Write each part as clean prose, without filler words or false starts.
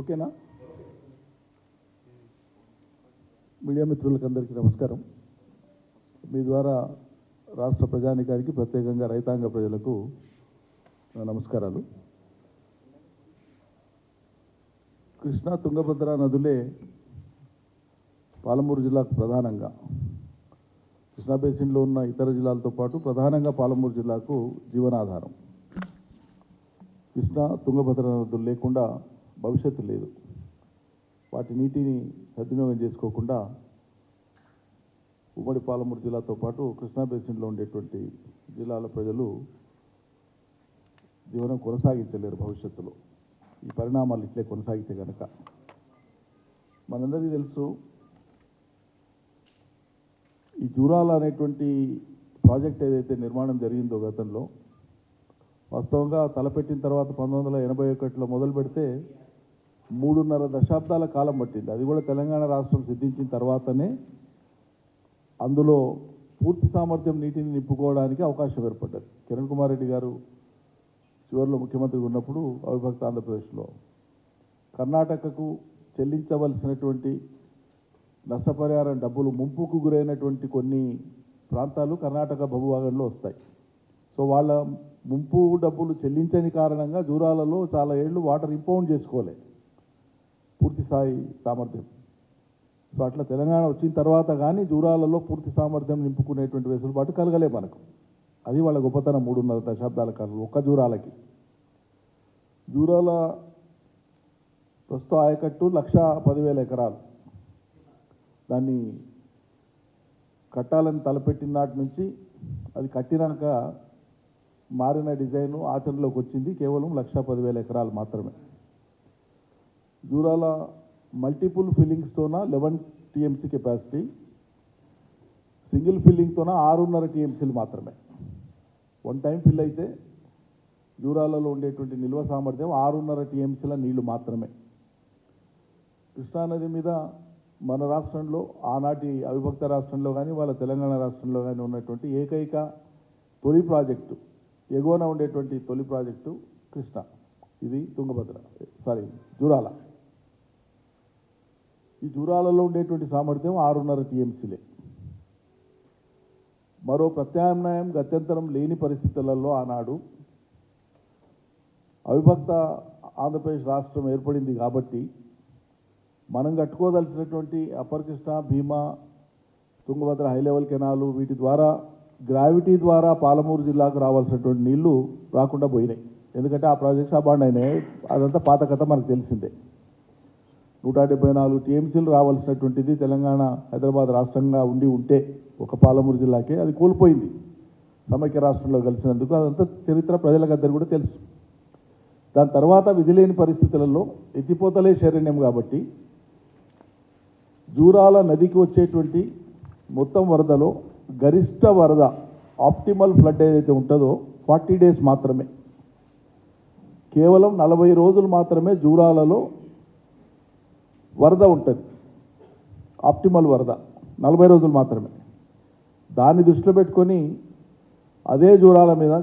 ఓకేనా? మీడియా మిత్రులకు అందరికీ నమస్కారం. మీ ద్వారా రాష్ట్ర ప్రజానికానికి, ప్రత్యేకంగా రైతాంగ ప్రజలకు నమస్కారాలు. కృష్ణా తుంగభద్ర నదులే పాలమూరు జిల్లాకు ప్రధానంగా, కృష్ణా బేసిన్లో ఉన్న ఇతర జిల్లాలతో పాటు ప్రధానంగా పాలమూరు జిల్లాకు జీవనాధారం. కృష్ణా తుంగభద్ర నదులు లేకుండా భవిష్యత్తు లేదు. వాటి నీటిని సద్వినియోగం చేసుకోకుండా ఉమ్మడి పాలమూరు జిల్లాతో పాటు కృష్ణా బేసిన్లో ఉండేటువంటి జిల్లాల ప్రజలు జీవనం కొనసాగించలేరు భవిష్యత్తులో. ఈ పరిణామాలు ఇట్లే కొనసాగితే కనుక. మనందరికీ తెలుసు, ఈ జూరాల అనేటువంటి ప్రాజెక్ట్ ఏదైతే నిర్మాణం జరిగిందో గతంలో, వాస్తవంగా తలపెట్టిన తర్వాత 1981లో మొదలు పెడితే 3.5 దశాబ్దాల కాలం పట్టింది. అది కూడా తెలంగాణ రాష్ట్రం సిద్ధించిన తర్వాతనే అందులో పూర్తి సామర్థ్యం నీటిని నింపుకోవడానికి అవకాశం ఏర్పడ్డది. కిరణ్ కుమార్ రెడ్డి గారు చివరిలో ముఖ్యమంత్రి ఉన్నప్పుడు అవిభక్త ఆంధ్రప్రదేశ్లో కర్ణాటకకు చెల్లించవలసినటువంటి నష్టపరిహారం డబ్బులు ముంపుకు గురైనటువంటి కొన్ని ప్రాంతాలు కర్ణాటక భూభాగంలో వస్తాయి. సో వాళ్ళ ముంపు డబ్బులు చెల్లించని కారణంగా జూరాలలో చాలా ఏళ్ళు వాటర్ ఇంపౌండ్ చేసుకోలే పూర్తి స్థాయి సామర్థ్యం. సో అట్లా తెలంగాణ వచ్చిన తర్వాత కానీ జూరాలలో పూర్తి సామర్థ్యం నింపుకునేటువంటి వెసులుబాటు కలగలే మనకు. అది వాళ్ళ గొప్పతనం. 3.5 దశాబ్దాల కాలంలో ఒక్క జూరాలకి. జూరాల ప్రస్తుత ఆయకట్టు 1,10,000 ఎకరాలు. దాన్ని కట్టాలని తలపెట్టిన నాటి నుంచి అది కట్టినాక మారిన డిజైను ఆచరణలోకి వచ్చింది. కేవలం 1,10,000 ఎకరాలు మాత్రమే. జూరాల మల్టిపుల్ ఫిల్లింగ్స్తోన 11 టీఎంసీ కెపాసిటీ, సింగిల్ ఫిల్లింగ్తోన 6.5 టీఎంసీలు మాత్రమే. వన్ టైం ఫిల్ అయితే జూరాలలో ఉండేటువంటి నిల్వ సామర్థ్యం 6.5 టీఎంసీల నీళ్లు మాత్రమే. కృష్ణానది మీద మన రాష్ట్రంలో, ఆనాటి అవిభక్త రాష్ట్రంలో కానీ వాళ్ళ తెలంగాణ రాష్ట్రంలో కానీ ఉన్నటువంటి ఏకైక తొలి ప్రాజెక్టు, ఎగువన ఉండేటువంటి తొలి ప్రాజెక్టు కృష్ణా. ఇది జూరాల. ఈ జూరాలలో ఉండేటువంటి సామర్థ్యం 6.5 టీఎంసీలే. మరో ప్రత్యామ్నాయం గత్యంతరం లేని పరిస్థితులలో ఆనాడు అవిభక్త ఆంధ్రప్రదేశ్ రాష్ట్రం ఏర్పడింది కాబట్టి మనం కట్టుకోదలసినటువంటి అప్పర్ కృష్ణా, భీమా, తుంగభద్ర హై లెవెల్ కెనాలు, వీటి ద్వారా గ్రావిటీ ద్వారా పాలమూరు జిల్లాకు రావాల్సినటువంటి నీళ్లు రాకుండా పోయినాయి. ఎందుకంటే ఆ ప్రాజెక్ట్స్ అబాండ్ అయినాయి. అదంతా పాత కథ మనకు తెలిసిందే. 174 టీఎంసీలు రావాల్సినటువంటిది తెలంగాణ, హైదరాబాద్ రాష్ట్రంగా ఉంటే ఒక పాలమూరు జిల్లాకే అది కోల్పోయింది సమైక్య రాష్ట్రంలో కలిసినందుకు. అదంతా చరిత్ర ప్రజలకందరూ కూడా తెలుసు. దాని తర్వాత విధిలేని పరిస్థితులలో ఎత్తిపోతలే శరణ్యం కాబట్టి జూరాల నదికి వచ్చేటువంటి మొత్తం వరదలో గరిష్ట వరద, ఆప్టిమల్ ఫ్లడ్ ఏదైతే ఉంటుందో 40 డేస్ మాత్రమే. కేవలం 40 రోజులు మాత్రమే జూరాలలో వరద ఉంటుంది. ఆప్టిమల్ వరద 40 రోజులు మాత్రమే. దాన్ని దృష్టిలో పెట్టుకొని అదే జూరాల మీద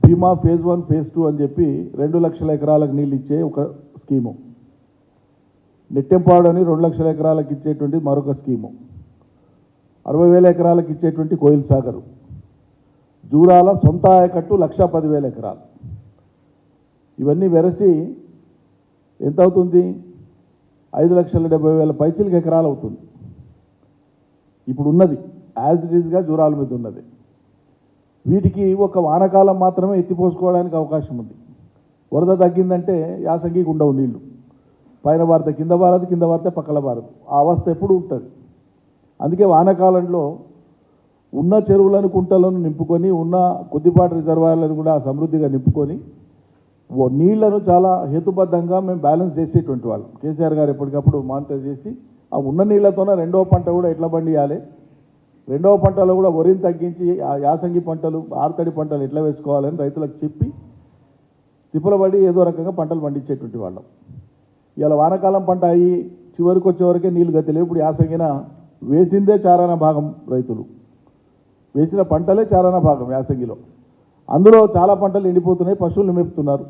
భీమా ఫేజ్ 1, ఫేజ్ 2 అని చెప్పి 2 లక్షల ఎకరాలకు నీళ్ళు ఇచ్చే ఒక స్కీము, నెట్టెంపాడు అని 2 లక్షల ఎకరాలకు ఇచ్చేటువంటి మరొక స్కీము, 60,000 ఎకరాలకు ఇచ్చేటువంటి కోయిల్ సాగరు, జూరాల సొంత ఆయకట్టు 1,10,000 ఎకరాలు. ఇవన్నీ వెరసి ఎంత అవుతుంది? 5,70,000 పైచిలకు ఎకరాలు అవుతుంది. ఇప్పుడు ఉన్నది యాజ్ ఇట్ ఈజ్గా జూరాల మీద ఉన్నది. వీటికి ఒక వానకాలం మాత్రమే ఎత్తిపోసుకోవడానికి అవకాశం ఉంది. వరద తగ్గిందంటే యాసంగికి ఉండవు నీళ్లు. పైన భారత కింద భారత, కింద భారత పక్కల భారత. ఆ అవస్థ ఎప్పుడు ఉంటుంది. అందుకే వానకాలంలో ఉన్న చెరువులను, కుంటలను నింపుకొని, ఉన్న కొద్దిపాటి రిజర్వాయర్లను కూడా సమృద్ధిగా నింపుకొని నీళ్లను చాలా హేతుబద్ధంగా మేము బ్యాలెన్స్ చేసేటువంటి వాళ్ళం. కేసీఆర్ గారు ఎప్పటికప్పుడు మానిటర్ చేసి ఆ ఉన్న నీళ్లతోనే రెండవ పంట కూడా ఎట్లా పండియాలి, రెండవ పంటలో కూడా వరిని తగ్గించి ఆ యాసంగి పంటలు, ఆరుతడి పంటలు ఎట్లా వేసుకోవాలని రైతులకు చెప్పి తిప్పలబడి ఏదో రకంగా పంటలు పండించేటువంటి వాళ్ళం. ఇలా వానకాలం పంట అయ్యి చివరికి వచ్చేవరకే నీళ్ళు గతిలేవు. ఇప్పుడు యాసంగిన వేసిందే చారాన భాగం రైతులు, వేసిన పంటలే చారాన భాగం యాసంగిలో. అందులో చాలా పంటలు ఎండిపోతున్నాయి, పశువులు మేపుతున్నారు.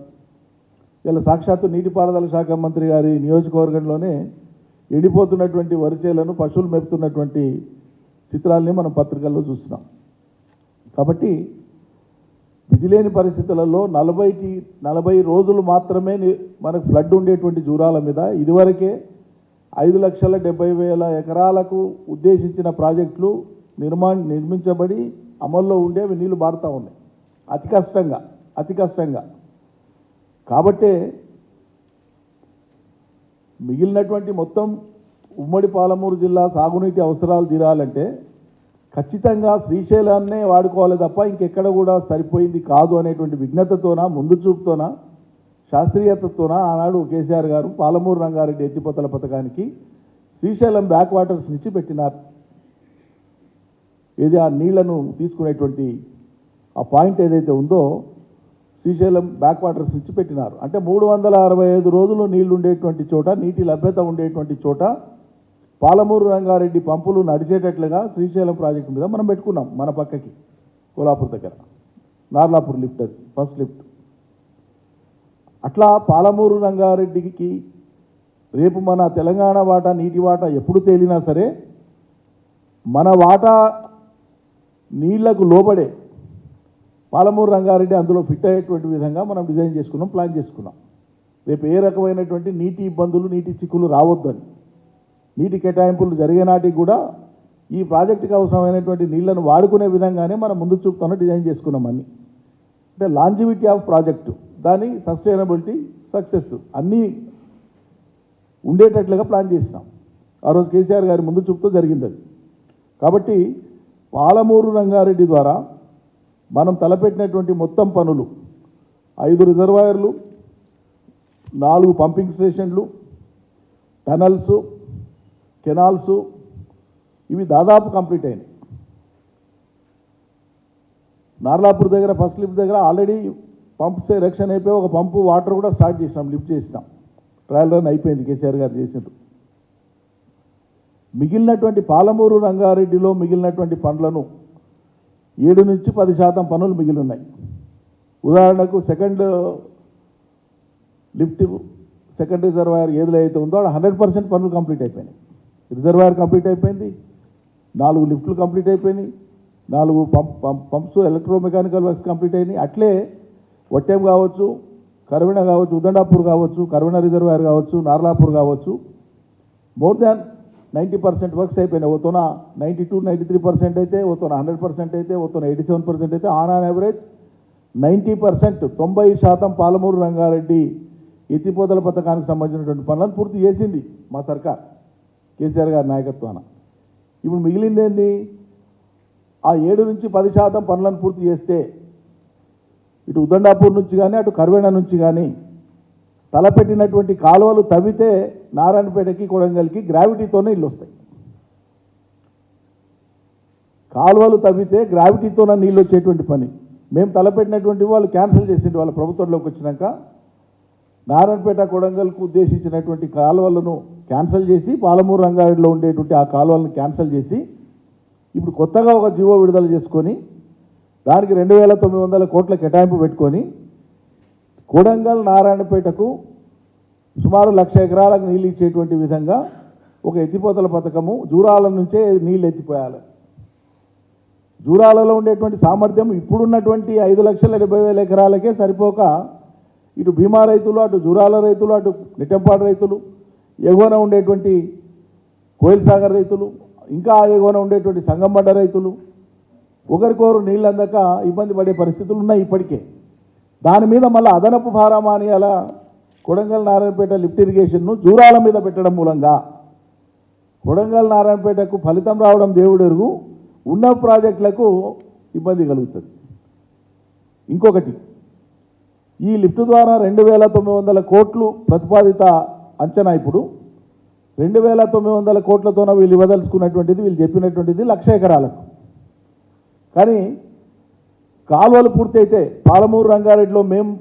ఇలా సాక్షాత్తు నీటిపారుదల శాఖ మంత్రి గారి నియోజకవర్గంలోనే ఎండిపోతున్నటువంటి వరిచేలను పశువులు మేపుతున్నటువంటి చిత్రాలని మనం పత్రికల్లో చూస్తున్నాం. కాబట్టి విధి లేని పరిస్థితులలో 40 రోజులు మాత్రమే మనకు ఫ్లడ్ ఉండేటువంటి జూరాల మీద ఇదివరకే 5,70,000 ఎకరాలకు ఉద్దేశించిన ప్రాజెక్టులు నిర్మించబడి అమల్లో ఉండేవి నీళ్లు బారుతూ ఉన్నాయి అతి కష్టంగా. కాబట్టే మిగిలినటువంటి మొత్తం ఉమ్మడి పాలమూరు జిల్లా సాగునీటి అవసరాలు తీరాలంటే ఖచ్చితంగా శ్రీశైలాన్నే వాడుకోవాలి తప్ప ఇంకెక్కడ కూడా సరిపోయింది కాదు అనేటువంటి విజ్ఞతతోన ముందు చూపుతోన శాస్త్రీయతతోన ఆనాడు కేసీఆర్ గారు పాలమూరు రంగారెడ్డి ఎత్తిపోతల పథకానికి శ్రీశైలం బ్యాక్ వాటర్స్ నుంచి పెట్టినారు. ఏది ఆ నీళ్లను తీసుకునేటువంటి ఆ పాయింట్ ఏదైతే ఉందో శ్రీశైలం బ్యాక్ వాటర్స్ నుంచి పెట్టినారు. అంటే 365 రోజులు నీళ్లు ఉండేటువంటి చోట, నీటి లభ్యత ఉండేటువంటి చోట పాలమూరు రంగారెడ్డి పంపులు నడిచేటట్లుగా శ్రీశైలం ప్రాజెక్టు మీద మనం పెట్టుకున్నాం. మన పక్కకి కోలాపూర్ దగ్గర నార్లాపూర్ లిఫ్ట్, అది ఫస్ట్ లిఫ్ట్. అట్లా పాలమూరు రంగారెడ్డికి రేపు మన తెలంగాణ వాటా, నీటి వాటా ఎప్పుడు తేలినా సరే మన వాటా నీళ్లకు లోబడే పాలమూరు రంగారెడ్డి అందులో ఫిట్ అయ్యేటువంటి విధంగా మనం డిజైన్ చేసుకున్నాం, ప్లాన్ చేసుకున్నాం. రేపు ఏ రకమైనటువంటి నీటి ఇబ్బందులు, నీటి చిక్కులు రావద్దని, నీటి కేటాయింపులు జరిగే నాటికి కూడా ఈ ప్రాజెక్టుకి అవసరమైనటువంటి నీళ్లను వాడుకునే విధంగానే మనం ముందు చూపుతాను డిజైన్ చేసుకున్నాం అన్నీ. అంటే లాంజివిటీ ఆఫ్ ప్రాజెక్టు, దాని సస్టైనబిలిటీ, సక్సెస్ అన్నీ ఉండేటట్లుగా ప్లాన్ చేసినాం. ఆ రోజు కేసీఆర్ గారి ముందు చూపుతూ జరిగింది అది. కాబట్టి పాలమూరు రంగారెడ్డి ద్వారా మనం తలపెట్టినటువంటి మొత్తం పనులు 5 రిజర్వాయర్లు, 4 పంపింగ్ స్టేషన్లు, టనల్స్, కెనాల్స్, ఇవి దాదాపు కంప్లీట్ అయినాయి. నార్లాపూర్ దగ్గర ఫస్ట్ లిఫ్ట్ దగ్గర ఆల్రెడీ పంప్స్ ఎరెక్షన్ అయిపోయి ఒక పంపు వాటర్ కూడా స్టార్ట్ చేసినాం, లిఫ్ట్ చేసినాం. ట్రయల్ రన్ అయిపోయింది, కేసీఆర్ గారు చేసినారు. మిగిలినటువంటి పాలమూరు రంగారెడ్డిలో మిగిలినటువంటి పనులను 7 నుంచి 10% పనులు మిగిలి ఉన్నాయి. ఉదాహరణకు సెకండ్ లిఫ్ట్, సెకండ్ రిజర్వాయర్ ఏదిలో అయితే ఉందో అక్కడ 100% పనులు కంప్లీట్ అయిపోయినాయి. రిజర్వాయర్ కంప్లీట్ అయిపోయింది, 4 లిఫ్ట్లు కంప్లీట్ అయిపోయినాయి, 4 పంప్స్ ఎలక్ట్రోమెకానికల్ వర్క్స్ కంప్లీట్ అయినాయి. అట్లే వట్టెం కావచ్చు, కరవెన కావచ్చు, ఉదండాపూర్ కావచ్చు, కరవెన రిజర్వాయర్ కావచ్చు, నార్లాపూర్ కావచ్చు, మోర్ దాన్ 90% వర్క్స్ అయిపోయినాయి. ఓతోన 92-93% అయితే, ఓతోన 100% అయితే, ఓతోన 87% అయితే, ఆన్ యావరేజ్ 90%, 90% పాలమూరు రంగారెడ్డి ఎత్తిపోతల పథకానికి సంబంధించినటువంటి పనులను పూర్తి చేసింది మా సర్కార్, కేసీఆర్ గారి నాయకత్వాన. ఇప్పుడు మిగిలింది ఏంది? ఆ 7 నుంచి 10% పనులను పూర్తి చేస్తే ఇటు ఉదండాపూర్ నుంచి కానీ, అటు కర్వేణ నుంచి కానీ తలపెట్టినటువంటి కాలువలు తవ్వితే నారాయణపేటకి, కొడంగల్కి గ్రావిటీతోనే ఇల్లు వస్తాయి. కాలువలు తవ్వితే గ్రావిటీతోనే నీళ్ళు వచ్చేటువంటి పని మేము తలపెట్టినటువంటి వాళ్ళు క్యాన్సిల్ చేసింది. వాళ్ళ ప్రభుత్వంలోకి వచ్చినాక నారాయణపేట, కొడంగల్కు ఉద్దేశించినటువంటి కాలువలను క్యాన్సిల్ చేసి, పాలమూరు రంగారెడ్డిలో ఉండేటువంటి ఆ కాలువలను క్యాన్సిల్ చేసి, ఇప్పుడు కొత్తగా ఒక జీవో విడుదల చేసుకొని దానికి 2,900 కోట్ల కేటాయింపు పెట్టుకొని కొడంగల్, నారాయణపేటకు సుమారు 1,00,000 ఎకరాలకు నీళ్ళు ఇచ్చేటువంటి విధంగా ఒక ఎత్తిపోతల పథకము, జూరాల నుంచే నీళ్ళు ఎత్తిపోయాలి. జూరాలలో ఉండేటువంటి సామర్థ్యం ఇప్పుడున్నటువంటి 5,70,000 ఎకరాలకే సరిపోక ఇటు భీమా రైతులు, అటు జూరాల రైతులు, అటు నిట్టంపాడు రైతులు, ఎగువన ఉండేటువంటి కోయిల్ సాగర్ రైతులు, ఇంకా ఎగువన ఉండేటువంటి సంగంబండ రైతులు ఒకరికొకరు నీళ్ళు అందక ఇబ్బంది పడే పరిస్థితులు ఉన్నాయి ఇప్పటికే. దాని మీద మళ్ళీ అదనపు భారమానియాల కొడంగల్, నారాయణపేట లిఫ్ట్ ఇరిగేషన్ను జూరాల మీద పెట్టడం మూలంగా కొడంగల్, నారాయణపేటకు ఫలితం రావడం దేవుడెరుగు, ఉన్న ప్రాజెక్టులకు ఇబ్బంది కలుగుతుంది. ఇంకొకటి, ఈ లిఫ్ట్ ద్వారా 2,900 కోట్లు ప్రతిపాదిత అంచనా. ఇప్పుడు 2,900 కోట్లతోన వీళ్ళు ఇవ్వదలుచుకున్నటువంటిది, వీళ్ళు చెప్పినటువంటిది 1,00,000 ఎకరాలకు. కానీ కాలువలు పూర్తి అయితే పాలమూరు రంగారెడ్డిలో మేము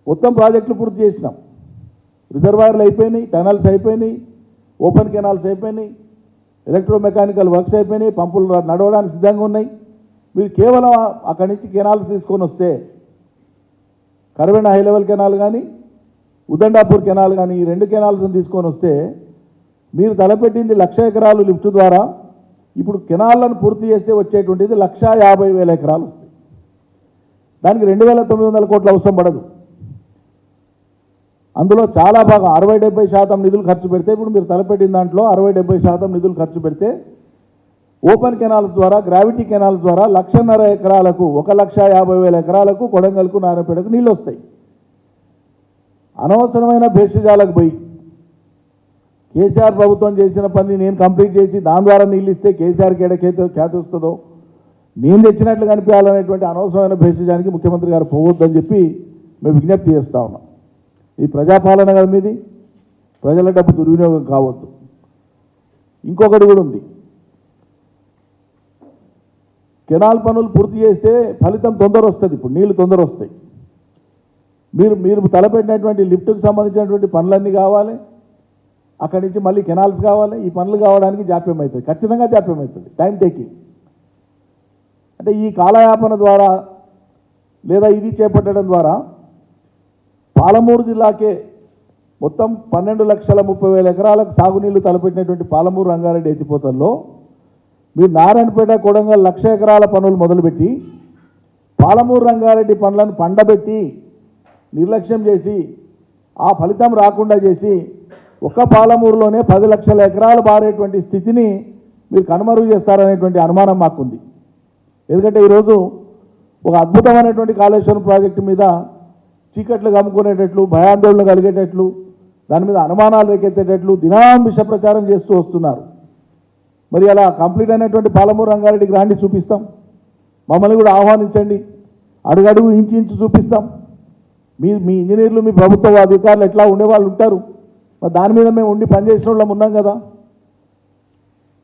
మొత్తం ప్రాజెక్టులు పూర్తి చేసినాం. రిజర్వాయర్లు అయిపోయినాయి, టనల్స్ అయిపోయినాయి, ఓపెన్ కెనాల్స్ అయిపోయినాయి, ఎలక్ట్రోమెకానికల్ వర్క్స్ అయిపోయినాయి, పంపులు నడవడానికి సిద్ధంగా ఉన్నాయి. మీరు కేవలం అక్కడి నుంచి కెనాల్స్ తీసుకొని వస్తే కరవెన హై లెవెల్ కెనాల్ కానీ ఉదండాపూర్ కెనాల్ కానీ ఈ 2 కెనాల్స్ని తీసుకొని వస్తే మీరు తలపెట్టింది 1,00,000 ఎకరాలు లిఫ్ట్ ద్వారా ఇప్పుడు కెనాళ్లను పూర్తి చేస్తే వచ్చేటువంటిది 1,50,000 ఎకరాలు వస్తాయి. దానికి 2,900 కోట్లు అవసరం పడదు. అందులో చాలా భాగం 60-70% నిధులు ఖర్చు పెడితే ఇప్పుడు మీరు తలపెట్టిన దాంట్లో 60-70% నిధులు ఖర్చు పెడితే ఓపెన్ కెనాల్స్ ద్వారా గ్రావిటీ కెనాల్స్ ద్వారా 1,50,000 ఎకరాలకు 1,50,000 ఎకరాలకు కొడంగల్కు నారాయణపేటకు నీళ్ళు వస్తాయి. అనవసరమైన భేషజాలకు పోయి కేసీఆర్ ప్రభుత్వం చేసిన పని నేను కంప్లీట్ చేసి దాని ద్వారా నీళ్ళు ఇస్తే కేసీఆర్కి ఖ్యాతి వస్తుందో నేను తెచ్చినట్లు కనిపించాలనేటువంటి అనవసరమైన భేషజానికి ముఖ్యమంత్రి గారు పోవద్దని చెప్పి మేము విజ్ఞప్తి చేస్తూ ఉన్నాం. ఈ ప్రజాపాలన కదా మీది, ప్రజల డబ్బు దుర్వినియోగం కావద్దు. ఇంకొకటి కూడా ఉంది, కెనాల్ పనులు పూర్తి చేస్తే ఫలితం తొందర వస్తుంది. ఇప్పుడు నీళ్లు తొందర వస్తాయి. మీరు తలపెట్టినటువంటి లిఫ్ట్కి సంబంధించినటువంటి పనులన్నీ కావాలి, అక్కడి నుంచి మళ్ళీ కెనాల్స్ కావాలి. ఈ పనులు కావడానికి జాప్యం అవుతుంది, ఖచ్చితంగా జాప్యం అవుతుంది, టైం టేకింగ్. అంటే ఈ కాలయాపన ద్వారా లేదా ఇది చేపట్టడం ద్వారా పాలమూరు జిల్లాకే మొత్తం 12,30,000 ఎకరాలకు సాగునీళ్లు తలపెట్టినటువంటి పాలమూరు రంగారెడ్డి ఎత్తిపోతల్లో మీరు నారాయణపేట కొడంగల్ 1,00,000 ఎకరాల పనులు మొదలుపెట్టి పాలమూరు రంగారెడ్డి పనులను పండబెట్టి నిర్లక్ష్యం చేసి ఆ ఫలితం రాకుండా చేసి ఒక్క పాలమూరులోనే 10 లక్షల ఎకరాలు బారేటువంటి స్థితిని మీరు కనుమరుగు చేస్తారనేటువంటి అనుమానం మాకుంది. ఎందుకంటే ఈరోజు ఒక అద్భుతమైనటువంటి కాళేశ్వరం ప్రాజెక్టు మీద చీకట్లు కమ్ముకునేటట్లు, భయాందోళన కలిగేటట్లు, దాని మీద అనుమానాలు రేకెత్తేటట్లు దినం విష ప్రచారం చేస్తూ వస్తున్నారు. మరి అలా కంప్లీట్ అయినటువంటి పాలమూరు రంగారెడ్డికి రాండి, చూపిస్తాం. మమ్మల్ని కూడా ఆహ్వానించండి, అడుగడుగు ఇంచు చూపిస్తాం. మీ ఇంజనీర్లు, మీ ప్రభుత్వ అధికారులు ఎట్లా ఉండేవాళ్ళు ఉంటారు, మరి దాని మీద మేము ఉండి పనిచేసిన వాళ్ళం ఉన్నాం కదా.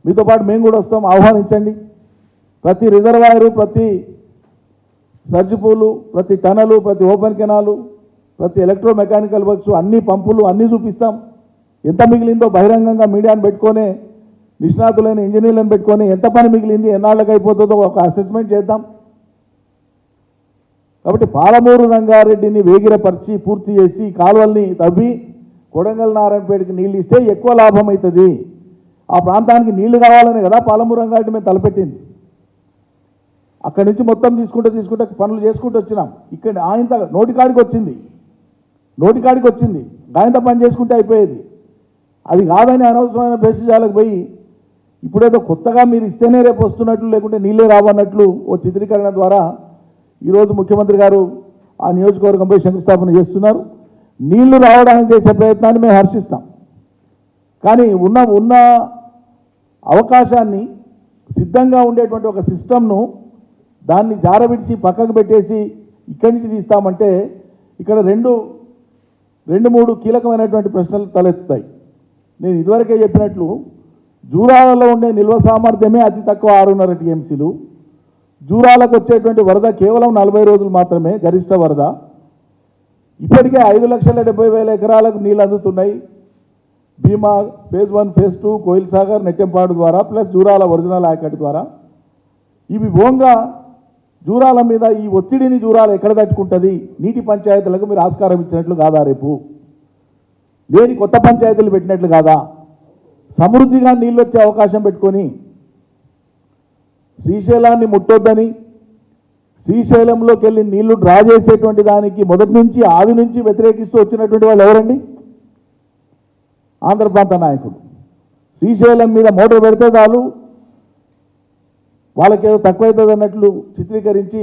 మీతో పాటు మేము కూడా వస్తాం, ఆహ్వానించండి. ప్రతి రిజర్వాయరు, ప్రతి సర్జిపూలు, ప్రతి టనలు, ప్రతి ఓపెన్ కెనాలు, ప్రతి ఎలక్ట్రో మెకానికల్ వర్క్స్, అన్ని పంపులు అన్నీ చూపిస్తాం. ఎంత మిగిలిందో బహిరంగంగా మీడియాను పెట్టుకొని, నిష్ణాతులైన ఇంజనీర్లను పెట్టుకొని ఎంత పని మిగిలింది, ఎన్నాళ్ళకి అయిపోతుందో ఒక అసెస్మెంట్ చేద్దాం. కాబట్టి పాలమూరు రంగారెడ్డిని వేగిరపరిచి పూర్తి చేసి కాలువల్ని తవ్వి కొడంగల్ నారాయణపేటకి నీళ్ళు ఇస్తే ఎక్కువ లాభం అవుతుంది. ఆ ప్రాంతానికి నీళ్లు కావాలని కదా పాలమూరు రంగారెడ్డి మేము తలపెట్టింది. అక్కడి నుంచి మొత్తం తీసుకుంటే పనులు చేసుకుంటూ వచ్చినాం. ఇక్కడ ఆయంత నోటికాడికి వచ్చింది, గాయంత పని చేసుకుంటే అయిపోయేది. అది కాదని అనవసరమైన భేషజాలకు పోయి ఇప్పుడేదో కొత్తగా మీరు ఇస్తేనే రేపు వస్తున్నట్లు, లేకుంటే నీళ్ళే రావన్నట్లు ఓ చిత్రీకరణ ద్వారా ఈరోజు ముఖ్యమంత్రి గారు ఆ నియోజకవర్గంపై శంకుస్థాపన చేస్తున్నారు. నీళ్లు రావడానికి చేసే ప్రయత్నాన్ని మేము హర్షిస్తాం. కానీ ఉన్న అవకాశాన్ని, సిద్ధంగా ఉండేటువంటి ఒక సిస్టమ్ను దాన్ని జారవిడిచి పక్కకు పెట్టేసి ఇక్కడి నుంచి తీస్తామంటే ఇక్కడ రెండు మూడు కీలకమైనటువంటి ప్రశ్నలు తలెత్తుతాయి. నేను ఇదివరకే చెప్పినట్లు జూరాలలో ఉండే నిల్వ సామర్థ్యమే అతి తక్కువ 6.5 టీఎంసీలు. జూరాలకు వచ్చేటువంటి వరద కేవలం 40 రోజులు మాత్రమే గరిష్ట వరద. ఇప్పటికే 5,70,000 ఎకరాలకు నీళ్ళు అందుతున్నాయి. భీమా ఫేజ్ 1, ఫేజ్ 2, కోయిల్ సాగర్, నెట్టెంపాడు ద్వారా ప్లస్ జూరాల ఒరిజినల్ ఆయకట్టు ద్వారా. ఇవి భోంగా జూరాల మీద ఈ ఒత్తిడిని జూరాలు ఎక్కడ తట్టుకుంటుంది? నీటి పంచాయతీలకు మీరు ఆస్కారం ఇచ్చినట్లు కాదా? రేపు లేని కొత్త పంచాయతీలు పెట్టినట్లు కాదా? సమృద్ధిగా నీళ్ళు వచ్చే అవకాశం పెట్టుకొని శ్రీశైలాన్ని ముట్టొద్దని, శ్రీశైలంలోకి వెళ్ళి నీళ్లు డ్రా చేసేటువంటి దానికి మొదటి నుంచి ఆది నుంచి వ్యతిరేకిస్తూ వచ్చినటువంటి వాళ్ళు ఎవరండి? ఆంధ్ర ప్రాంత నాయకులు. శ్రీశైలం మీద మోటార్ పెడితే చాలు వాళ్ళకేదో తక్కువవుతుంది అన్నట్లు చిత్రీకరించి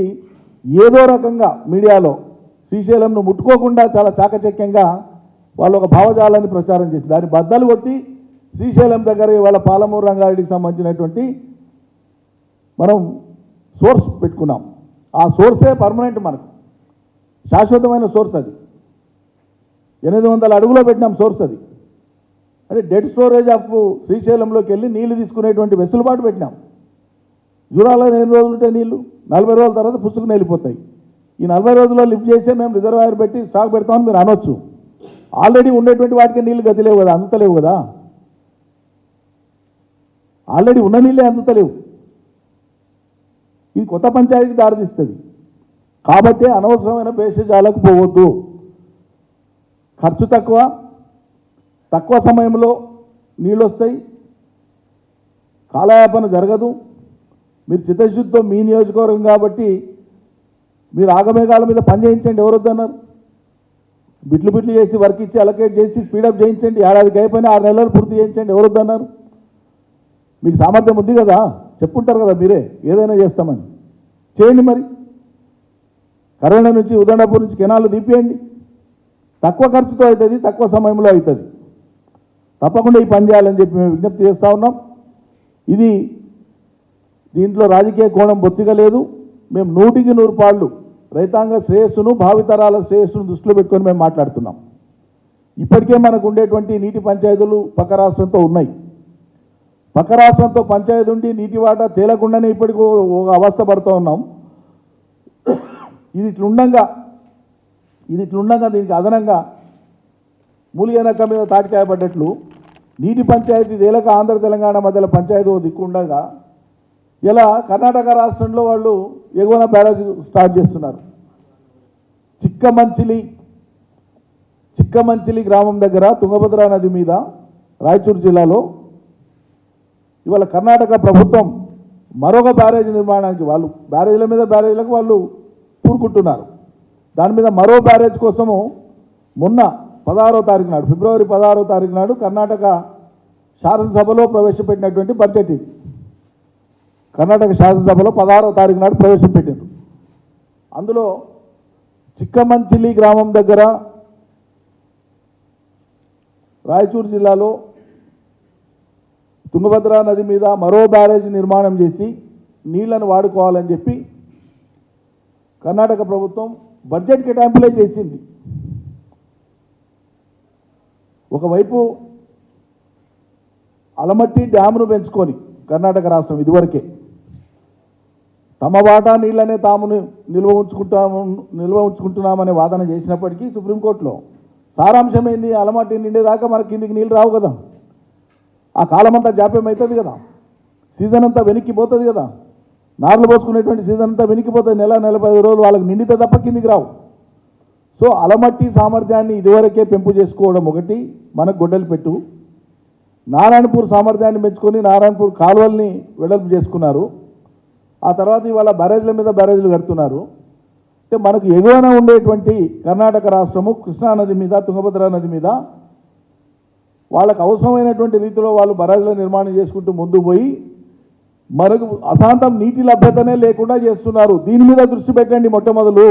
ఏదో రకంగా మీడియాలో శ్రీశైలంను ముట్టుకోకుండా చాలా చాకచక్యంగా వాళ్ళు ఒక భావజాలాన్ని ప్రచారం చేసి దాన్ని బద్దలు కొట్టి శ్రీశైలం దగ్గర ఇవాళ పాలమూరు రంగారెడ్డికి సంబంధించినటువంటి మనం సోర్స్ పెట్టుకున్నాం. ఆ సోర్సే పర్మనెంట్, మనకు శాశ్వతమైన సోర్స్. అది 800 అడుగులో పెట్టినాం సోర్స్. అది అంటే డెడ్ స్టోరేజ్ ఆఫ్ శ్రీశైలంలోకి వెళ్ళి నీళ్లు తీసుకునేటువంటి వెసులుబాటు పెట్టినాం. జూరాలో 8 రోజులు ఉంటే నీళ్లు 40 రోజుల తర్వాత పుచ్చుకుని వెళ్ళిపోతాయి. ఈ 40 రోజుల్లో లిఫ్ట్ చేస్తే మేము రిజర్వాయర్ పెట్టి స్టాక్ పెడతామని మీరు అనొచ్చు. ఆల్రెడీ ఉండేటువంటి వాటికి నీళ్లు గతిలేవు కదా, అందుతలేవు కదా. ఆల్రెడీ ఉన్న నీళ్ళే అందుతలేవు. ఇది కొత్త పంచాయతీకి దారితీస్తుంది. కాబట్టి అనవసరమైన భేషజాలకు పోవద్దు. ఖర్చు తక్కువ, తక్కువ సమయంలో నీళ్ళు వస్తాయి, కాలయాపన జరగదు. మీరు చిత్తశుద్ధితో మీ నియోజకవర్గం కాబట్టి మీరు ఆగమేఘాల మీద పని చేయించండి, ఎవరు వద్దన్నారు? బిట్లు చేసి వర్క్ ఇచ్చి అలొకేట్ చేసి స్పీడప్ చేయించండి, ఏడాదికి అయిపోయినా 6 నెలలు పూర్తి చేయించండి, ఎవరు వద్దన్నారు? మీకు సామర్థ్యం ఉంది కదా, చెప్పుంటారు కదా మీరే ఏదైనా చేస్తామని. చేయండి మరి. కరోనా నుంచి ఉదండపూర్ నుంచి కెనాలు తీపియండి. తక్కువ ఖర్చుతో అవుతుంది, తక్కువ సమయంలో అవుతుంది. తప్పకుండా ఈ పని చేయాలని చెప్పి మేము విజ్ఞప్తి చేస్తూ ఉన్నాం. దీంట్లో రాజకీయ కోణం బొత్తిగా లేదు. మేము 100కి 100 పాళ్ళు రైతాంగ శ్రేయస్సును, భావితరాల శ్రేయస్సును దృష్టిలో పెట్టుకొని మేము మాట్లాడుతున్నాం. ఇప్పటికే మనకు ఉండేటువంటి నీటి పంచాయతీలు పక్క రాష్ట్రంతో ఉన్నాయి. పక్క రాష్ట్రంతో పంచాయతీ ఉండి నీటి వాటా తేలకుండానే ఇప్పటికీ ఒక అవస్థ పడుతూ ఉన్నాం. ఇది ఇట్లుండగా దీనికి అదనంగా మూలిగనక్క మీద తాటికాయ పడ్డట్లు నీటి పంచాయతీ తేలక ఆంధ్ర తెలంగాణ మధ్యలో పంచాయతీ ఓ దిక్కుండగా ఇలా కర్ణాటక రాష్ట్రంలో వాళ్ళు ఎగువన బ్యారేజ్ స్టార్ట్ చేస్తున్నారు. చిక్కమంచిలి గ్రామం దగ్గర తుంగభద్ర నది మీద రాయచూరు జిల్లాలో ఇవాళ కర్ణాటక ప్రభుత్వం మరొక బ్యారేజ్ నిర్మాణానికి వాళ్ళు బ్యారేజ్లకు వాళ్ళు కూరుకుంటున్నారు. దాని మీద మరో బ్యారేజ్ కోసము మొన్న 16వ తారీఖు నాడు, ఫిబ్రవరి 16వ తారీఖు నాడు కర్ణాటక శాసనసభలో ప్రవేశపెట్టినటువంటి బడ్జెట్ ఇది. కర్ణాటక శాసనసభలో 16వ తారీఖు నాడు ప్రవేశపెట్టారు. అందులో చిక్కమంచిలి గ్రామం దగ్గర రాయచూరు జిల్లాలో తుంగభద్ర నది మీద మరో బ్యారేజ్ నిర్మాణం చేసి నీళ్లను వాడుకోవాలని చెప్పి కర్ణాటక ప్రభుత్వం బడ్జెట్ కేటాయింపులే చేసింది. ఒకవైపు అలమట్టి డ్యామ్ను పెంచుకొని కర్ణాటక రాష్ట్రం ఇదివరకే తమ వాటా నీళ్ళనే తాము నిల్వ ఉంచుకుంటున్నామనే వాదన చేసినప్పటికీ సుప్రీంకోర్టులో సారాంశం ఏంది? అలమట్టి నిండేదాకా మనకి కిందికి నీళ్ళు రావు కదా, ఆ కాలం అంతా జాప్యం అవుతుంది కదా, సీజన్ అంతా వెనక్కిపోతుంది కదా, నార్లు పోసుకునేటువంటి సీజన్ అంతా వెనక్కిపోతుంది. నెల 15 రోజులు వాళ్ళకి నిండితే తప్ప కిందికి రావు. సో అలమట్టి సామర్థ్యాన్ని ఇదివరకే పెంపు చేసుకోవడం ఒకటి మనకు గొడ్డలి పెట్టు. నారాయణపూర్ సామర్థ్యాన్ని పెంచుకొని నారాయణపూర్ కాలువల్ని వెడల్పు చేసుకున్నారు. ఆ తర్వాత ఇవాళ బ్యారేజ్ల మీద బ్యారేజ్లు కడుతున్నారు. అంటే మనకు ఎగువన ఉండేటువంటి కర్ణాటక రాష్ట్రము కృష్ణానది మీద, తుంగభద్ర నది మీద వాళ్ళకు అవసరమైనటువంటి రీతిలో వాళ్ళు బ్యారేజ్ల నిర్మాణం చేసుకుంటూ ముందుకు పోయి మనకు అశాంతం నీటి లభ్యతనే లేకుండా చేస్తున్నారు. దీని మీద దృష్టి పెట్టండి. మొట్టమొదలు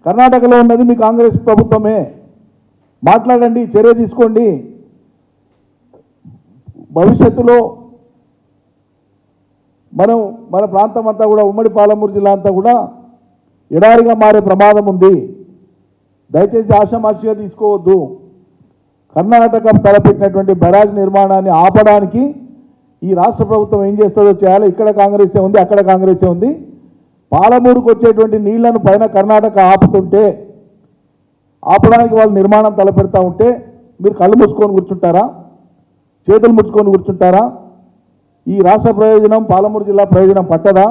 కర్ణాటకలో ఉన్నది మీ కాంగ్రెస్ ప్రభుత్వమే, మాట్లాడండి, చర్య తీసుకోండి. భవిష్యత్తులో మన ప్రాంతం అంతా కూడా, ఉమ్మడి పాలమూరు జిల్లా అంతా కూడా ఎడారిగా మారే ప్రమాదం ఉంది. దయచేసి ఆషామాషిగా తీసుకోవద్దు. కర్ణాటక తలపెట్టినటువంటి బ్యారేజ్ నిర్మాణాన్ని ఆపడానికి ఈ రాష్ట్ర ప్రభుత్వం ఏం చేస్తుందో చేయాలి. ఇక్కడ కాంగ్రెసే ఉంది, అక్కడ కాంగ్రెసే ఉంది. పాలమూరుకు వచ్చేటువంటి నీళ్లను పైన కర్ణాటక ఆపడానికి వాళ్ళు నిర్మాణం తలపెడతా ఉంటే మీరు కళ్ళు మూసుకొని కూర్చుంటారా? చేతులు ముడుచుకొని కూర్చుంటారా? ఈ రాష్ట్ర ప్రయోజనం, పాలమూరు జిల్లా ప్రయోజనం పట్టదా?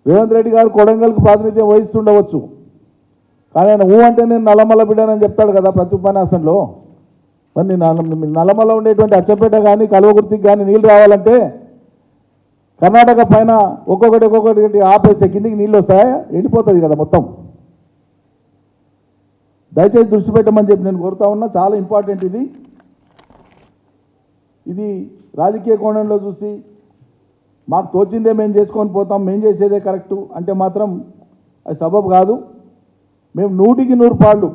రేవంత్ రెడ్డి గారు కొడంగల్కు ప్రాతినిధ్యం వహిస్తుండవచ్చు, కానీ ఆయన అంటే నేను నల్లమల్ల బిడ్డనని చెప్తాడు కదా ప్రతి ఉపన్యాసంలో. మరి నల్లమల్ల ఉండేటువంటి అచ్చపేట కానీ కల్వకుర్తికి కానీ నీళ్ళు రావాలంటే కర్ణాటక పైన ఒక్కొక్కటి ఆపేస్తే కిందికి నీళ్ళు వస్తాయా? ఎండిపోతుంది కదా మొత్తం. దయచేసి దృష్టి పెట్టమని చెప్పి నేను కోరుతా ఉన్నా. చాలా ఇంపార్టెంట్ ఇది రాజకీయ కోణంలో చూసి మాకు తోచిందే మేము చేసుకొని పోతాం, మేము చేసేదే కరెక్టు అంటే మాత్రం అది సబబు కాదు. మేము 100కి 100 పాళ్ళు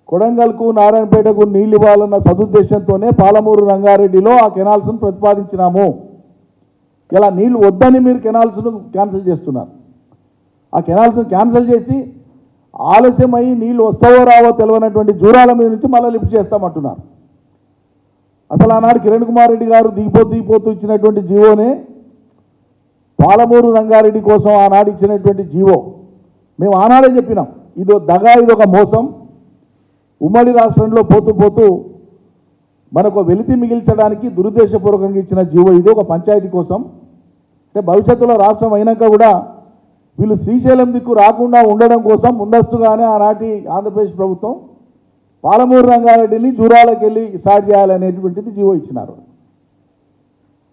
కొడంగల్కు, నారాయణపేటకు నీళ్ళు ఇవ్వాలన్న సదుద్దేశంతోనే పాలమూరు, రంగారెడ్డిలో ఆ కెనాల్స్ను ప్రతిపాదించినాము. ఇలా నీళ్లు వద్దని మీరు కెనాల్స్ను క్యాన్సిల్ చేస్తున్నారు. ఆ కెనాల్స్ను క్యాన్సిల్ చేసి ఆలస్యమై నీళ్ళు వస్తావో రావో తెలియనటువంటి జూరాల మీద నుంచి మళ్ళీ లిఫ్ట్ చేస్తామంటున్నారు. అసలు ఆనాడు కిరణ్ కుమార్ రెడ్డి గారు దిగిపోతూ ఇచ్చినటువంటి జీవోనే పాలమూరు, రంగారెడ్డి కోసం ఆనాడు ఇచ్చినటువంటి జీవో. మేము ఆనాడే చెప్పినాం, ఇదో దగా, ఇదొక మోసం. ఉమ్మడి రాష్ట్రంలో పోతూ మనకు వెలితి మిగిల్చడానికి దురుద్దేశపూర్వకంగా ఇచ్చిన జీవో ఇది, ఒక పంచాయతీ కోసం. అంటే భవిష్యత్తులో రాష్ట్రం అయినాక కూడా వీళ్ళు శ్రీశైలం దిక్కు రాకుండా ఉండడం కోసం ముందస్తుగానే ఆనాటి ఆంధ్రప్రదేశ్ ప్రభుత్వం పాలమూరు రంగారెడ్డిని జూరాలకు వెళ్ళి స్టార్ట్ చేయాలనేటువంటిది జీవో ఇచ్చినారు.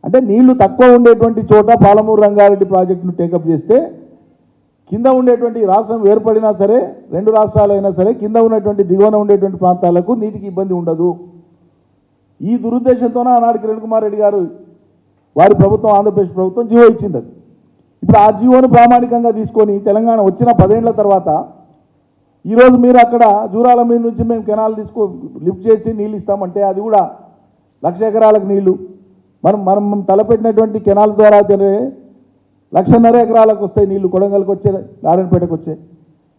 అంటే నీళ్లు తక్కువ ఉండేటువంటి చోట పాలమూరు రంగారెడ్డి ప్రాజెక్టును టేకప్ చేస్తే కింద ఉండేటువంటి రాష్ట్రం ఏర్పడినా సరే, రెండు రాష్ట్రాలైనా సరే, కింద ఉన్నటువంటి దిగువన ఉండేటువంటి ప్రాంతాలకు నీటికి ఇబ్బంది ఉండదు. ఈ దురుద్దేశంతోనే ఆనాడు కిరణ్ కుమార్ రెడ్డి గారు వారి ప్రభుత్వం, ఆంధ్రప్రదేశ్ ప్రభుత్వం జీవో ఇచ్చింది. ఇప్పుడు ఆ జీవోను ప్రామాణికంగా తీసుకొని తెలంగాణ వచ్చిన 10 ఏళ్ల తర్వాత ఈరోజు మీరు అక్కడ జూరాల మీద నుంచి మేము కెనాల్ లిఫ్ట్ చేసి నీళ్ళు ఇస్తామంటే అది కూడా 1,00,000 ఎకరాలకు నీళ్లు. మనం తలపెట్టినటువంటి కెనాల్ ద్వారా 1,50,000 ఎకరాలకు వస్తాయి నీళ్లు. కొడంగల్కి వచ్చే, నారాయణపేటకు వచ్చే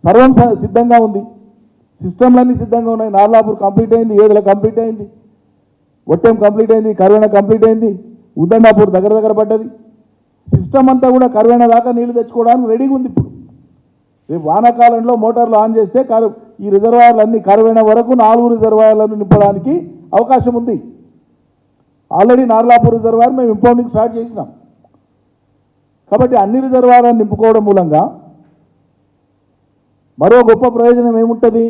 సర్వం సిద్ధంగా ఉంది. సిస్టమ్లన్నీ సిద్ధంగా ఉన్నాయి. నార్లాపూర్ కంప్లీట్ అయింది, ఏదుల కంప్లీట్ అయింది, ఒట్టెం కంప్లీట్ అయింది, కర్వేణ కంప్లీట్ అయింది, ఉద్దండాపూర్ దగ్గర పడ్డది. సిస్టమ్ అంతా కూడా కర్వేణ దాకా నీళ్లు తెచ్చుకోవడానికి రెడీగా ఉంది. ఇప్పుడు రేపు వానాకాలంలో మోటార్లు ఆన్ చేస్తే ఈ రిజర్వాయర్లన్నీ కర్వేణ వరకు 4 రిజర్వాయర్లను నింపడానికి అవకాశం ఉంది. ఆల్రెడీ నార్లాపూర్ రిజర్వాయర్ మేము ఇంపౌండింగ్ స్టార్ట్ చేసినాం. కాబట్టి అన్ని రిజర్వాయర్లను నింపుకోవడం మూలంగా మరో గొప్ప ప్రయోజనం ఏముంటుంది?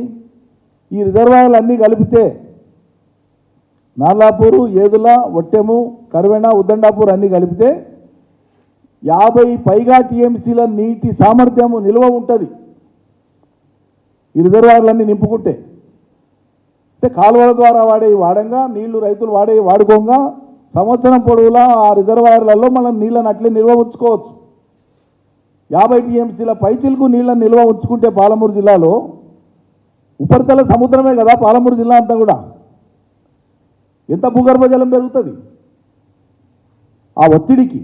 ఈ రిజర్వాయర్లు అన్నీ కలిపితే నార్లాపూరు, ఏదుల, ఒట్టెము, కర్వేణ, ఉద్దండాపూర్ అన్నీ కలిపితే 50 పైగా టీఎంసీల నీటి సామర్థ్యము నిల్వ ఉంటుంది ఈ రిజర్వాయర్లన్నీ నింపుకుంటే. అంటే కాలువల ద్వారా వాడంగా నీళ్లు రైతులు వాడుకోగా సంవత్సరం పొడవులా ఆ రిజర్వాయర్లలో మనం నీళ్ళని అట్లే నిల్వ ఉంచుకోవచ్చు. 50 టీఎంసీల పైచిలకు నీళ్ళని నిల్వ ఉంచుకుంటే పాలమూరు జిల్లాలో ఉపరితల సముద్రమే కదా పాలమూరు జిల్లా అంతా కూడా. ఎంత భూగర్భ జలం పెరుగుతుంది ఆ ఒత్తిడికి?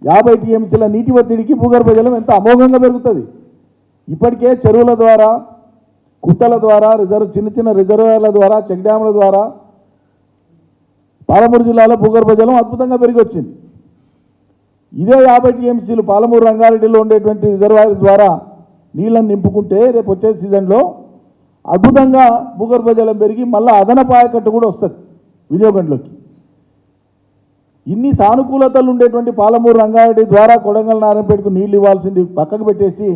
50 టీఎంసీల నీటి ఒత్తిడికి భూగర్భ జలం ఎంత అమోఘంగా పెరుగుతుంది. ఇప్పటికే చెరువుల ద్వారా, కుట్టల ద్వారా, చిన్న రిజర్వాయర్ల ద్వారా, చెక్ డ్యాముల ద్వారా పాలమూరు జిల్లాలో భూగర్భ జలం అద్భుతంగా పెరిగి వచ్చింది. ఇదే 50 టీఎంసీలు పాలమూరు రంగారెడ్డిలో ఉండేటువంటి రిజర్వాయర్స్ ద్వారా నీళ్ళని నింపుకుంటే రేపు వచ్చే సీజన్లో అద్భుతంగా భూగర్భ జలం పెరిగి మళ్ళీ అదనపు ఆయకట్టు కూడా వస్తుంది వినియోగంలోకి. ఇన్ని సానుకూలతలు ఉండేటువంటి పాలమూరు రంగారెడ్డి ద్వారా కొడంగల్, నారాయణపేటకు నీళ్ళు ఇవ్వాల్సింది పక్కకు పెట్టేసి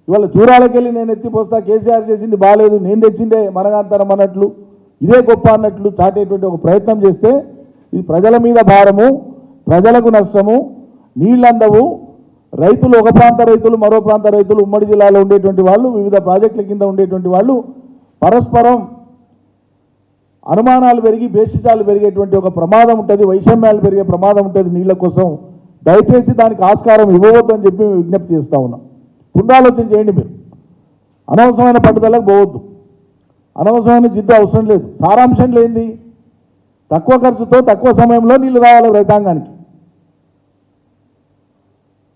ఇవాళ జూరాలకెళ్ళి నేను ఎత్తిపోస్తా, కేసీఆర్ చేసింది బాగాలేదు, నేను తెచ్చిందే మనగాంతరం అన్నట్లు, ఇదే గొప్ప అన్నట్లు చాటేటువంటి ఒక ప్రయత్నం చేస్తే ఇది ప్రజల మీద భారము, ప్రజలకు నష్టము, నీళ్ళందవు. రైతులు, ఒక ప్రాంత రైతులు, మరో ప్రాంత రైతులు, ఉమ్మడి జిల్లాలో ఉండేటువంటి వాళ్ళు, వివిధ ప్రాజెక్టుల కింద ఉండేటువంటి వాళ్ళు పరస్పరం అనుమానాలు పెరిగి భేషజాలు పెరిగేటువంటి ఒక ప్రమాదం ఉంటుంది, వైషమ్యాలు పెరిగే ప్రమాదం ఉంటుంది నీళ్ళ కోసం. దయచేసి దానికి ఆస్కారం ఇవ్వవద్దు అని చెప్పి మేము విజ్ఞప్తి చేస్తూ ఉన్నాం. పునరాలోచన చేయండి. మీరు అనవసరమైన పట్టుదలకు పోవద్దు, అనవసరమైన జిద్దు అవసరం లేదు. సారాంశం లేనిది తక్కువ ఖర్చుతో తక్కువ సమయంలో నీళ్లు రావాలి రైతాంగానికి.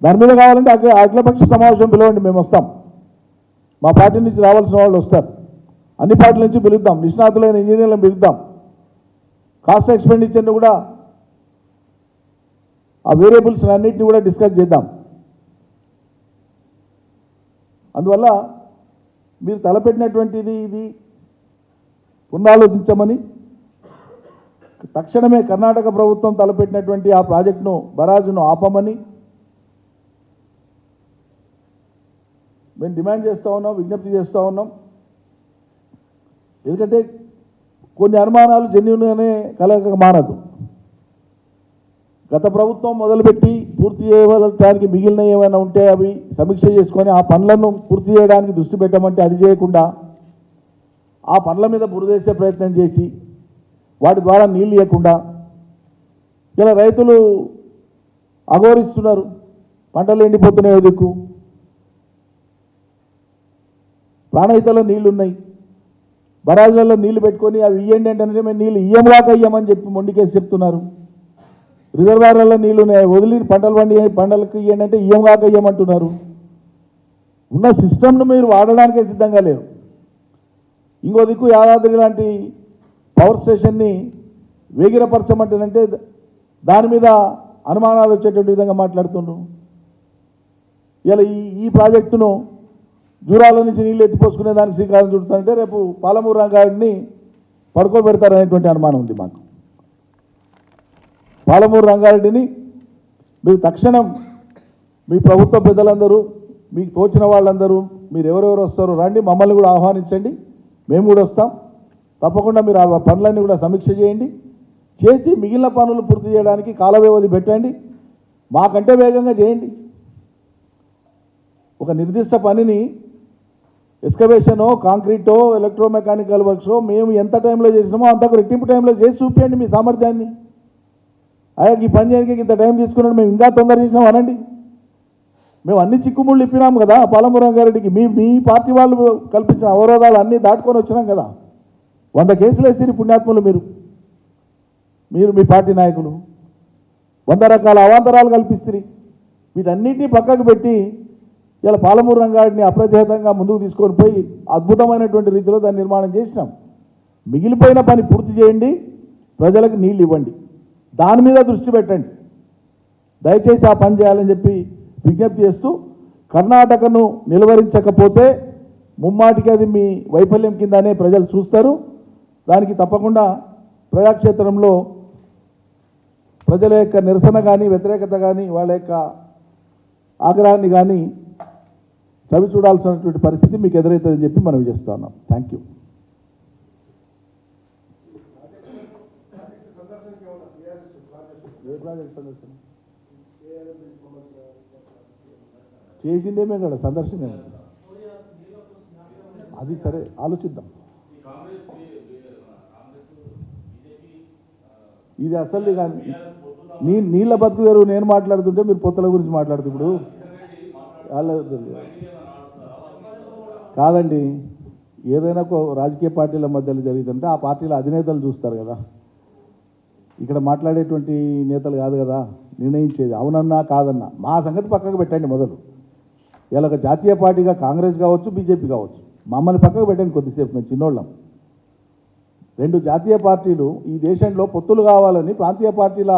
దాని మీద కావాలంటే అఖిలపక్ష సమావేశం పిలవండి, మేము వస్తాం. మా పార్టీ నుంచి రావాల్సిన వాళ్ళు వస్తారు. అన్ని పార్టీల నుంచి పిలుద్దాం, నిష్ణాతులైన ఇంజనీర్లను పిలుద్దాం. కాస్ట్ ఎక్స్పెండిచర్ని కూడా, ఆ వేరియబుల్స్ అన్నింటినీ కూడా డిస్కస్ చేద్దాం. అందువల్ల మీరు తలపెట్టినటువంటిది ఇది పునరాలోచించమని, తక్షణమే కర్ణాటక ప్రభుత్వం తలపెట్టినటువంటి ఆ ప్రాజెక్టును, బరాజును ఆపమని మేము డిమాండ్ చేస్తూ ఉన్నాం, విజ్ఞప్తి చేస్తూ ఉన్నాం. ఎందుకంటే కొన్ని అనుమానాలు జెన్యూన్గానే కలగక మానదు. గత ప్రభుత్వం మొదలుపెట్టి పూర్తి చేయడానికి మిగిలిన ఏమైనా ఉంటే అవి సమీక్ష చేసుకొని ఆ పనులను పూర్తి చేయడానికి దృష్టి పెట్టమంటే అది చేయకుండా ఆ పనుల మీద బురదేసే ప్రయత్నం చేసి వాటి ద్వారా నీళ్ళు ఇవ్వకుండా ఇలా రైతులు అఘోరిస్తున్నారు. పంటలు ఎండిపోతున్నాయో దిక్కు, ప్రాణహితలో నీళ్లు ఉన్నాయి, బరాజులలో నీళ్లు పెట్టుకొని అవి ఇవ్వండి అంటే మేము నీళ్ళు ఇయ్యంలాగా ఇయ్యమని చెప్పి మొండికేసి చెప్తున్నారు. రిజర్వాయర్లలో నీళ్లు ఉన్నాయి, వదిలి పంటలకు ఇవ్వండి అంటే ఇయ్యంలాగా ఇయ్యమంటున్నారు. ఉన్న సిస్టమ్ను మీరు వాడడానికే సిద్ధంగా లేరు. ఇంకో దిక్కు యాదాద్రి లాంటి పవర్ స్టేషన్ని వేగిరపరచమంటేనంటే దాని మీద అనుమానాలు వచ్చేటువంటి విధంగా మాట్లాడుతున్నారు. ఇలా ఈ ప్రాజెక్టును జూరాల నుంచి నీళ్ళు ఎత్తిపోసుకునే దానికి శ్రీకారం చుడుతుంటే రేపు పాలమూరు రంగారెడ్డిని పడుకోబెడతారనేటువంటి అనుమానం ఉంది మాకు. పాలమూరు రంగారెడ్డిని మీరు తక్షణం మీ ప్రభుత్వ పెద్దలందరూ మీకు తోచిన వాళ్ళందరూ మీరు ఎవరెవరు వస్తారో రండి, మమ్మల్ని కూడా ఆహ్వానించండి, మేము కూడా వస్తాం. తప్పకుండా మీరు ఆ పనులన్నీ కూడా సమీక్ష చేయండి, చేసి మిగిలిన పనులు పూర్తి చేయడానికి కాల వ్యవధి పెట్టండి, మాకంటే వేగంగా చేయండి. ఒక నిర్దిష్ట పనిని ఎక్స్కవేషనో కాంక్రీటో ఎలక్ట్రోమెకానికల్ వర్క్సో మేము ఎంత టైంలో చేసినామో అంతకు రెట్టింపు టైంలో చేసి చూపించండి మీ సామర్థ్యాన్ని. అయ్యా ఈ పని చేయడానికి ఇంత టైం తీసుకున్నాడు, మేము ఇంకా తొందర చేసినాం అనండి. మేము అన్ని చిక్కుముళ్ళు ఇప్పినాం కదా పాలమూరు రంగారెడ్డికి, మీ పార్టీ వాళ్ళు కల్పించిన అవరోధాలు అన్నీ దాటుకొని వచ్చినాం కదా. 100 కేసులు వేసిరి పుణ్యాత్ములు మీరు మీ పార్టీ నాయకులు, 100 రకాల అవాంతరాలు కల్పిస్తుంది. వీటన్నిటినీ పక్కకు పెట్టి ఇలా పాలమూరు రంగారెడ్డిని అప్రతిహతంగా ముందుకు తీసుకొని పోయి అద్భుతమైనటువంటి రీతిలో దాన్ని నిర్మాణం చేసినాం. మిగిలిపోయిన పని పూర్తి చేయండి, ప్రజలకు నీళ్ళు ఇవ్వండి, దాని మీద దృష్టి పెట్టండి. దయచేసి ఆ పని చేయాలని చెప్పి విజ్ఞప్తి చేస్తూ, కర్ణాటకను నిలువరించకపోతే ముమ్మాటికి అది మీ వైఫల్యం కిందనే ప్రజలు చూస్తారు. దానికి తప్పకుండా ప్రజాక్షేత్రంలో ప్రజల యొక్క నిరసన కానీ వ్యతిరేకత కానీ వాళ్ళ యొక్క ఆగ్రహాన్ని కానీ చవి చూడాల్సినటువంటి పరిస్థితి మీకు ఎదురవుతుందని చెప్పి మనం చేస్తా ఉన్నాం. Thank you. ఏ ప్రాజెక్ట్ సందర్శన చేసిందేమే కదా, సందర్శన అది సరే ఆలోచిద్దాం. ఇది అసలు కానీ నీళ్ళ బతుకు తెరువు నేను మాట్లాడుతుంటే మీరు పొత్తుల గురించి మాట్లాడుతూ కాదండి. ఏదైనా రాజకీయ పార్టీల మధ్యలో జరిగిందంటే ఆ పార్టీల అధినేతలు చూస్తారు కదా, ఇక్కడ మాట్లాడేటువంటి నేతలు కాదు కదా నిర్ణయించేది. అవునన్నా కాదన్నా మా సంగతి పక్కకు పెట్టండి మొదలు. ఇలా ఒక జాతీయ పార్టీగా కాంగ్రెస్ కావచ్చు బీజేపీ కావచ్చు, మమ్మల్ని పక్కకు పెట్టండి కొద్దిసేపు, మేము చిన్నోళ్ళం. 2 జాతీయ పార్టీలు ఈ దేశంలో పొత్తులు కావాలని ప్రాంతీయ పార్టీల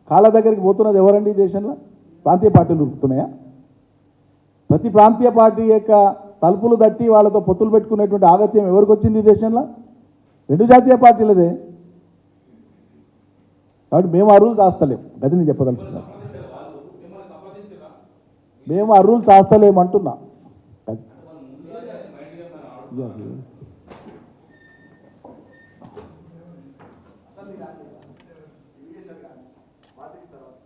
కాళ్ళ దగ్గరికి పోతున్నది ఎవరండి ఈ దేశంలో? ప్రాంతీయ పార్టీలు ఉరుకుతున్నాయా? ప్రతి ప్రాంతీయ పార్టీ యొక్క తలుపులు తట్టి వాళ్ళతో పొత్తులు పెట్టుకునేటువంటి ఆగత్యం ఎవరికి వచ్చింది ఈ దేశంలో? 2 జాతీయ పార్టీలదే. కాబట్టి మేము ఆ రూల్ చేస్తలేం, గది నేను చెప్పదలుచుకున్నాను. మేము ఆ రూల్ చేస్తలేమంటున్నా.